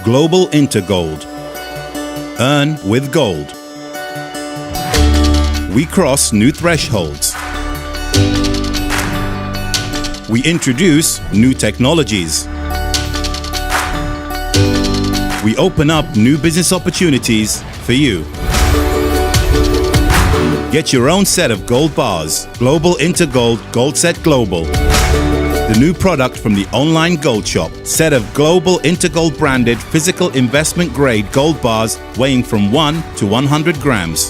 Global InterGold. Earn with gold. We cross new thresholds. We introduce new technologies. We open up new business opportunities for you. Get your own set of gold bars. Global InterGold GoldSet Global. The new product from the online gold shop. Set of Global InterGold branded physical investment grade gold bars weighing from 1 to 100 grams.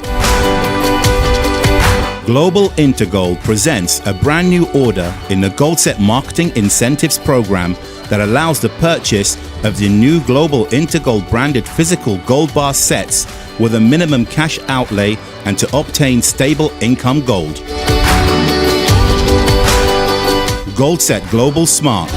Global InterGold presents a brand new order in the GoldSet Marketing Incentives Program that allows the purchase of the new Global InterGold branded physical gold bar sets with a minimum cash outlay and to obtain stable income gold. GoldSet Global Smart.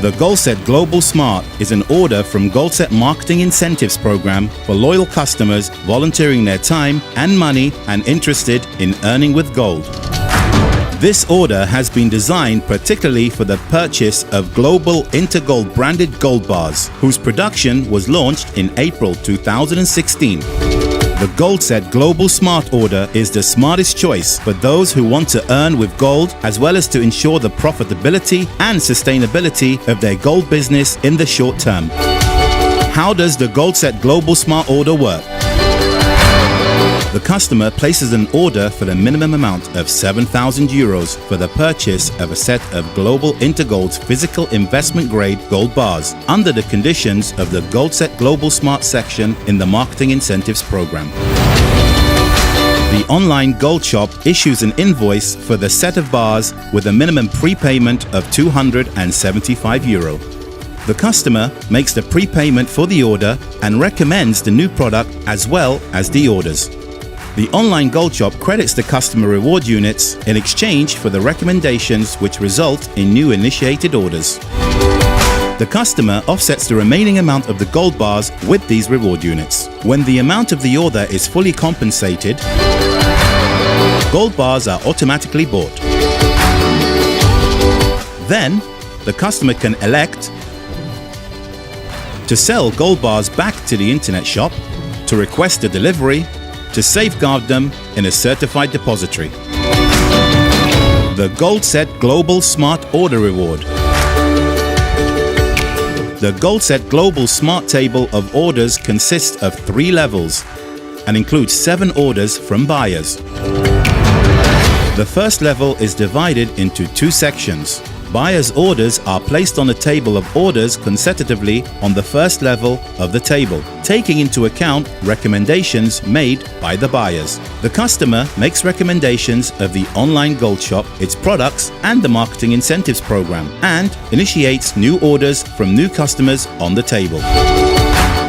The GoldSet Global Smart is an order from GoldSet Marketing Incentives Program for loyal customers volunteering their time and money and interested in earning with gold. This order has been designed particularly for the purchase of Global InterGold branded gold bars, whose production was launched in April 2016. The GoldSet Global Smart order is the smartest choice for those who want to earn with gold, as well as to ensure the profitability and sustainability of their gold business in the short term. How does the GoldSet Global Smart order work? The customer places an order for the minimum amount of 7,000 euros for the purchase of a set of Global InterGold's physical investment grade gold bars under the conditions of the GoldSet Global Smart section in the Marketing Incentives Program. The online gold shop issues an invoice for the set of bars with a minimum prepayment of 275 euro. The customer makes the prepayment for the order and recommends the new product as well as the orders. The online gold shop credits the customer reward units in exchange for the recommendations which result in new initiated orders. The customer offsets the remaining amount of the gold bars with these reward units. When the amount of the order is fully compensated, gold bars are automatically bought. Then, the customer can elect to sell gold bars back to the internet shop, to request a delivery, to safeguard them in a certified depository. The GoldSet Global Smart Order Reward. The GoldSet Global Smart table of orders consists of 3 levels and includes 7 orders from buyers. The first level is divided into 2 sections. Buyers' orders are placed on the table of orders consecutively on the first level of the table, taking into account recommendations made by the buyers. The customer makes recommendations of the online gold shop, its products, and the marketing incentives program, and initiates new orders from new customers on the table.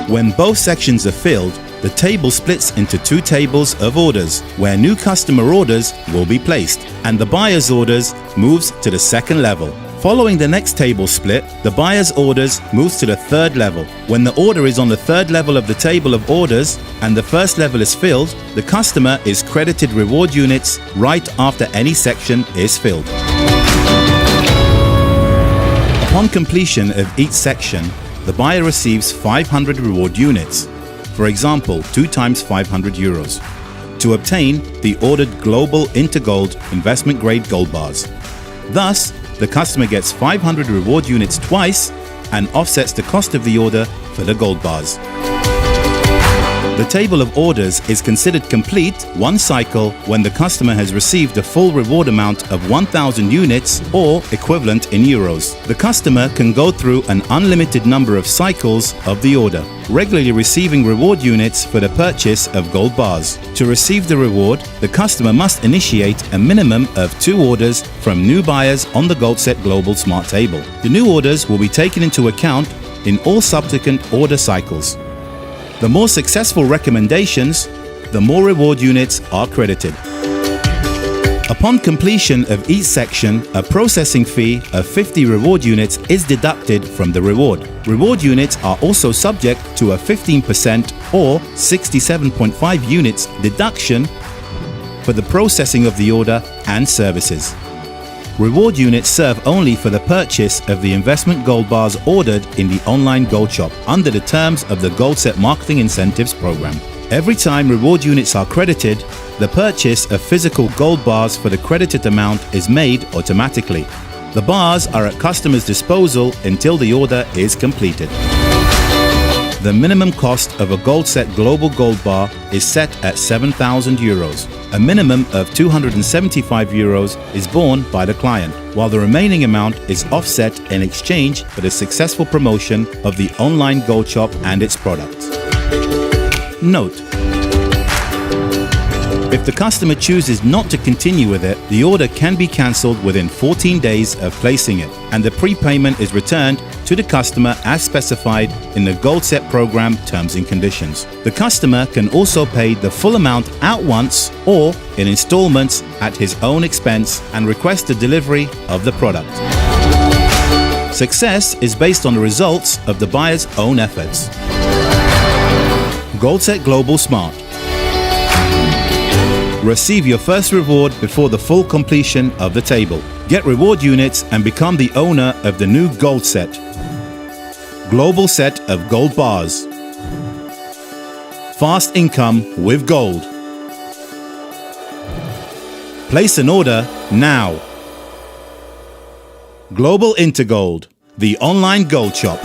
When both sections are filled, the table splits into 2 tables of orders, where new customer orders will be placed, and the buyer's orders moves to the second level. Following the next table split, the buyer's orders moves to the third level. When the order is on the third level of the table of orders and the first level is filled, the customer is credited reward units right after any section is filled. Upon completion of each section, the buyer receives 500 reward units. For example, 2 times 500 euros, to obtain the ordered Global InterGold investment grade gold bars. Thus, the customer gets 500 reward units twice and offsets the cost of the order for the gold bars. The table of orders is considered complete one cycle when the customer has received the full reward amount of 1,000 units or equivalent in euros. The customer can go through an unlimited number of cycles of the order, regularly receiving reward units for the purchase of gold bars. To receive the reward, the customer must initiate a minimum of 2 orders from new buyers on the GoldSet Global Smart table. The new orders will be taken into account in all subsequent order cycles. The more successful recommendations, the more reward units are credited. Upon completion of each section, a processing fee of 50 reward units is deducted from the reward. Reward units are also subject to a 15% or 67.5 units deduction for the processing of the order and services. Reward units serve only for the purchase of the investment gold bars ordered in the online gold shop under the terms of the GoldSet Marketing Incentives Program. Every time reward units are credited, the purchase of physical gold bars for the credited amount is made automatically. The bars are at customers' disposal until the order is completed. The minimum cost of a GoldSet Global Gold Bar is set at €7,000. A minimum of €275 is borne by the client, while the remaining amount is offset in exchange for the successful promotion of the online gold shop and its products. Note: if the customer chooses not to continue with it, the order can be cancelled within 14 days of placing it, and the prepayment is returned to the customer as specified in the GoldSet program terms and conditions. The customer can also pay the full amount at once or in installments at his own expense and request the delivery of the product. Success is based on the results of the buyer's own efforts. GoldSet Global Smart. Receive your first reward before the full completion of the table. Get reward units and become the owner of the new GoldSet Global Set of Gold Bars. Fast income with gold. Place an order now. Global InterGold, the online gold shop.